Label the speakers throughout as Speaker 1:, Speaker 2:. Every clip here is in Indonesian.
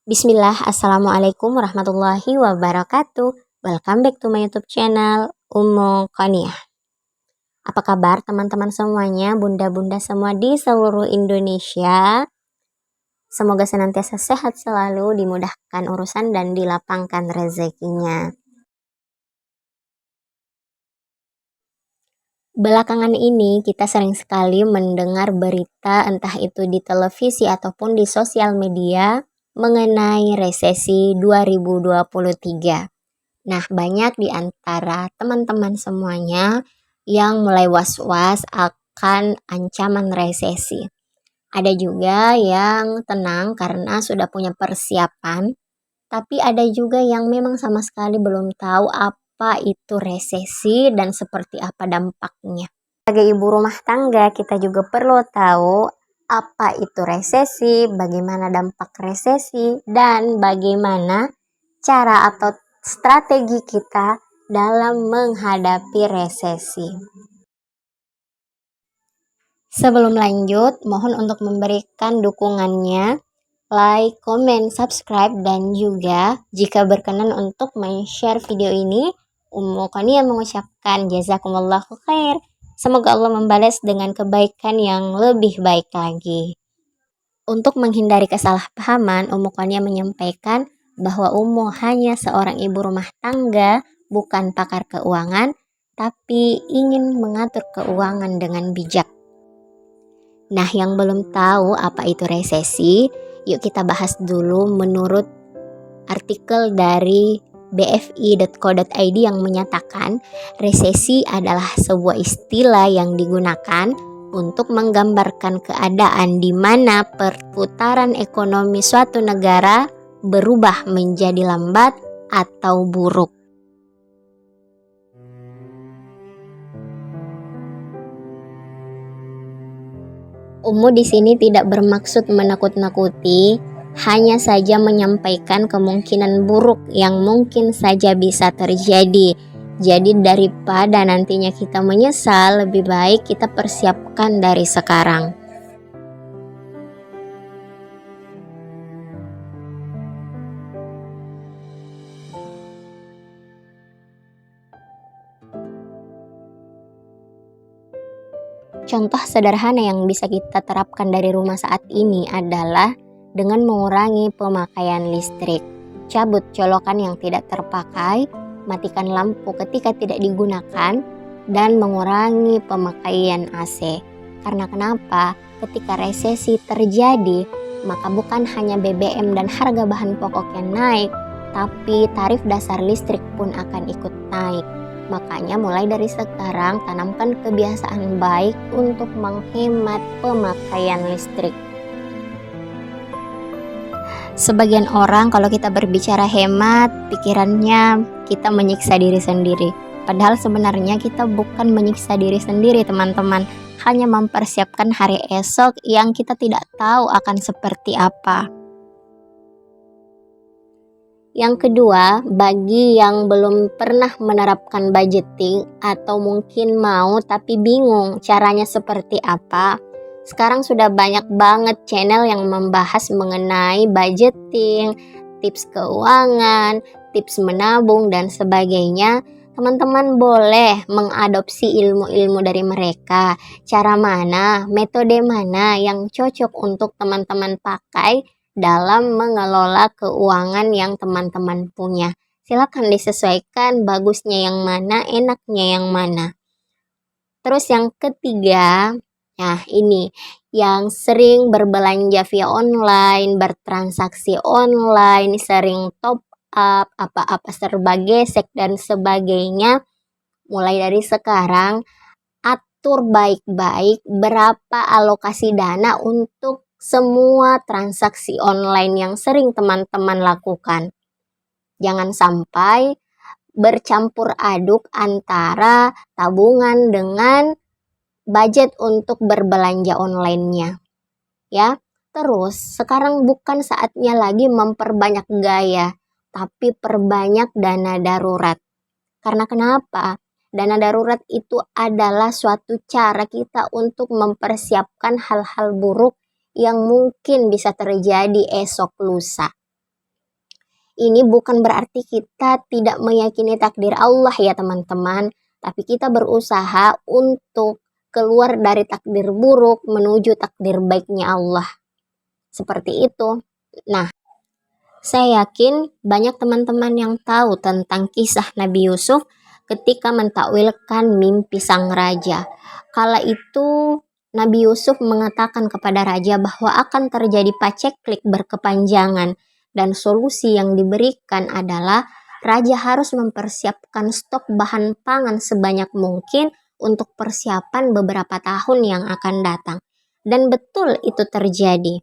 Speaker 1: Bismillah, Assalamualaikum warahmatullahi wabarakatuh. Welcome back to my YouTube channel, Ummu Qaniah. Apa kabar teman-teman semuanya, bunda-bunda semua di seluruh Indonesia? Semoga senantiasa sehat selalu, dimudahkan urusan dan dilapangkan rezekinya. Belakangan ini kita sering sekali mendengar berita entah itu di televisi ataupun di sosial media mengenai resesi 2023. Nah, banyak di antara teman-teman semuanya yang mulai was-was akan ancaman resesi. Ada juga yang tenang karena sudah punya persiapan, tapi ada juga yang memang sama sekali belum tahu apa itu resesi dan seperti apa dampaknya. Sebagai ibu rumah tangga, kita juga perlu tahu apa itu resesi, bagaimana dampak resesi, dan bagaimana cara atau strategi kita dalam menghadapi resesi. Sebelum lanjut, mohon untuk memberikan dukungannya, like, comment, subscribe, dan juga jika berkenan untuk men-share video ini, Ummu Qaniah mengucapkan jazakumullahu khair. Semoga Allah membalas dengan kebaikan yang lebih baik lagi. Untuk menghindari kesalahpahaman, Ummu Qaniah menyampaikan bahwa Ummu hanya seorang ibu rumah tangga, bukan pakar keuangan, tapi ingin mengatur keuangan dengan bijak. Nah, yang belum tahu apa itu resesi, yuk kita bahas dulu menurut artikel dari bfi.co.id yang menyatakan resesi adalah sebuah istilah yang digunakan untuk menggambarkan keadaan di mana perputaran ekonomi suatu negara berubah menjadi lambat atau buruk. Ummu di sini tidak bermaksud menakut-nakuti, hanya saja menyampaikan kemungkinan buruk yang mungkin saja bisa terjadi. Jadi daripada nantinya kita menyesal, lebih baik kita persiapkan dari sekarang. Contoh sederhana yang bisa kita terapkan dari rumah saat ini adalah dengan mengurangi pemakaian listrik. Cabut colokan yang tidak terpakai, matikan lampu ketika tidak digunakan, dan mengurangi pemakaian AC. Karena kenapa? Ketika resesi terjadi, maka bukan hanya BBM dan harga bahan pokok yang naik, tapi tarif dasar listrik pun akan ikut naik. Makanya mulai dari sekarang tanamkan kebiasaan baik untuk menghemat pemakaian listrik. Sebagian orang kalau kita berbicara hemat, pikirannya kita menyiksa diri sendiri. Padahal sebenarnya kita bukan menyiksa diri sendiri, teman-teman. Hanya mempersiapkan hari esok yang kita tidak tahu akan seperti apa. Yang kedua, bagi yang belum pernah menerapkan budgeting atau mungkin mau tapi bingung caranya seperti apa, sekarang sudah banyak banget channel yang membahas mengenai budgeting, tips keuangan, tips menabung, dan sebagainya. Teman-teman boleh mengadopsi ilmu-ilmu dari mereka. Cara mana, metode mana yang cocok untuk teman-teman pakai dalam mengelola keuangan yang teman-teman punya. Silakan disesuaikan bagusnya yang mana, enaknya yang mana. Terus yang ketiga, nah ini yang sering berbelanja via online, bertransaksi online, sering top up, apa-apa serba gesek dan sebagainya. Mulai dari sekarang, atur baik-baik berapa alokasi dana untuk semua transaksi online yang sering teman-teman lakukan. Jangan sampai bercampur aduk antara tabungan dengan budget untuk berbelanja online-nya. Ya, terus sekarang bukan saatnya lagi memperbanyak gaya, tapi perbanyak dana darurat. Karena kenapa? Dana darurat itu adalah suatu cara kita untuk mempersiapkan hal-hal buruk yang mungkin bisa terjadi esok lusa. Ini bukan berarti kita tidak meyakini takdir Allah ya teman-teman, tapi kita berusaha untuk keluar dari takdir buruk menuju takdir baiknya Allah. Seperti itu. Nah, saya yakin banyak teman-teman yang tahu tentang kisah Nabi Yusuf ketika mentakwilkan mimpi sang raja. Kala itu Nabi Yusuf mengatakan kepada raja bahwa akan terjadi paceklik berkepanjangan dan solusi yang diberikan adalah raja harus mempersiapkan stok bahan pangan sebanyak mungkin untuk persiapan beberapa tahun yang akan datang. Dan betul itu terjadi.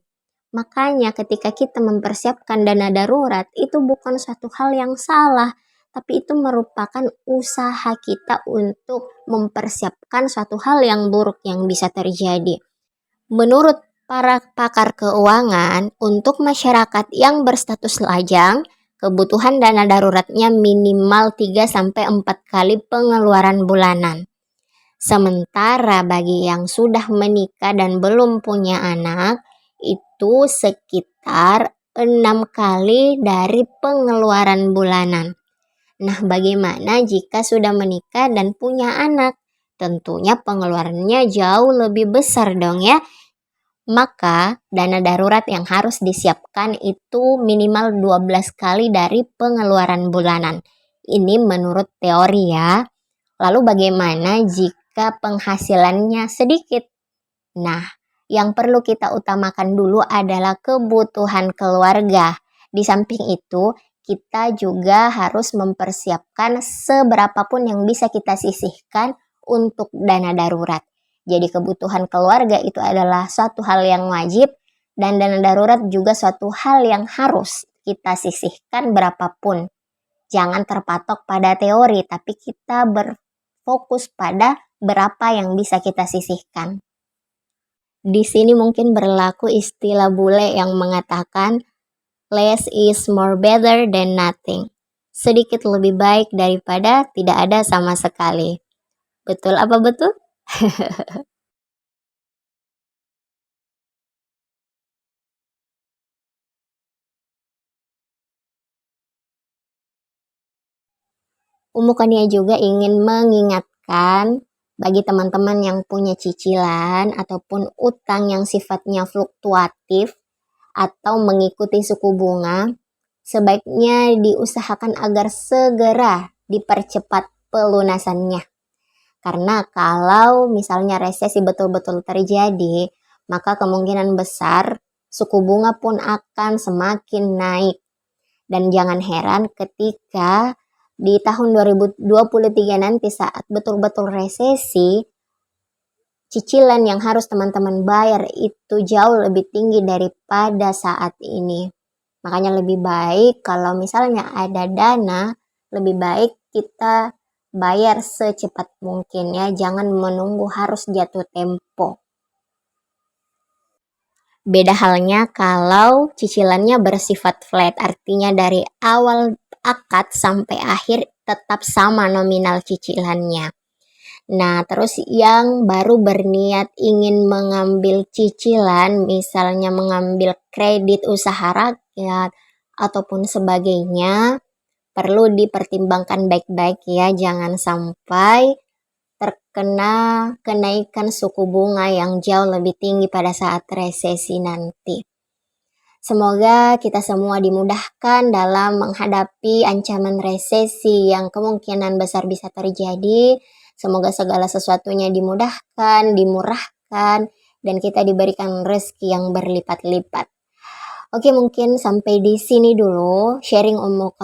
Speaker 1: Makanya ketika kita mempersiapkan dana darurat itu bukan suatu hal yang salah, tapi itu merupakan usaha kita untuk mempersiapkan suatu hal yang buruk yang bisa terjadi. Menurut para pakar keuangan, untuk masyarakat yang berstatus lajang, kebutuhan dana daruratnya minimal 3-4 kali pengeluaran bulanan. Sementara bagi yang sudah menikah dan belum punya anak, itu sekitar 6 kali dari pengeluaran bulanan. Nah, bagaimana jika sudah menikah dan punya anak? Tentunya pengeluarannya jauh lebih besar dong ya. Maka dana darurat yang harus disiapkan itu minimal 12 kali dari pengeluaran bulanan. Ini menurut teori ya. Lalu bagaimana jika penghasilannya sedikit? Nah, yang perlu kita utamakan dulu adalah kebutuhan keluarga. Di samping itu, kita juga harus mempersiapkan seberapapun yang bisa kita sisihkan untuk dana darurat. Jadi kebutuhan keluarga itu adalah suatu hal yang wajib dan dana darurat juga suatu hal yang harus kita sisihkan berapapun. Jangan terpatok pada teori, tapi kita berfokus pada berapa yang bisa kita sisihkan. Di sini mungkin berlaku istilah bule yang mengatakan less is more better than nothing. Sedikit lebih baik daripada tidak ada sama sekali. Betul apa betul? Umukania juga ingin mengingatkan bagi teman-teman yang punya cicilan ataupun utang yang sifatnya fluktuatif atau mengikuti suku bunga, sebaiknya diusahakan agar segera dipercepat pelunasannya. Karena kalau misalnya resesi betul-betul terjadi, maka kemungkinan besar suku bunga pun akan semakin naik. Dan jangan heran ketika di tahun 2023 nanti saat betul-betul resesi, cicilan yang harus teman-teman bayar itu jauh lebih tinggi daripada saat ini. Makanya lebih baik kalau misalnya ada dana, lebih baik kita bayar secepat mungkin ya, jangan menunggu harus jatuh tempo. Beda halnya kalau cicilannya bersifat flat, artinya dari awal akad sampai akhir tetap sama nominal cicilannya. Nah, terus yang baru berniat ingin mengambil cicilan, misalnya mengambil kredit usaha rakyat ataupun sebagainya, perlu dipertimbangkan baik-baik ya, jangan sampai terkena kenaikan suku bunga yang jauh lebih tinggi pada saat resesi nanti. Semoga kita semua dimudahkan dalam menghadapi ancaman resesi yang kemungkinan besar bisa terjadi. Semoga segala sesuatunya dimudahkan, dimurahkan, dan kita diberikan rezeki yang berlipat-lipat. Oke, mungkin sampai di sini dulu sharing Ummu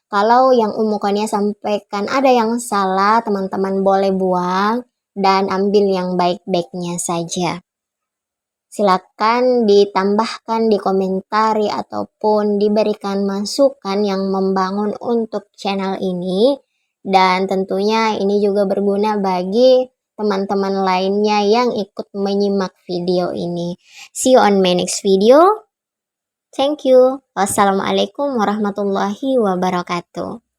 Speaker 1: Kalau yang Ummu sampaikan ada yang salah, teman-teman boleh buang dan ambil yang baik-baiknya saja. Silakan ditambahkan di komentari ataupun diberikan masukan yang membangun untuk channel ini. Dan tentunya ini juga berguna bagi teman-teman lainnya yang ikut menyimak video ini. See you on my next video. Thank you. Wassalamualaikum warahmatullahi wabarakatuh.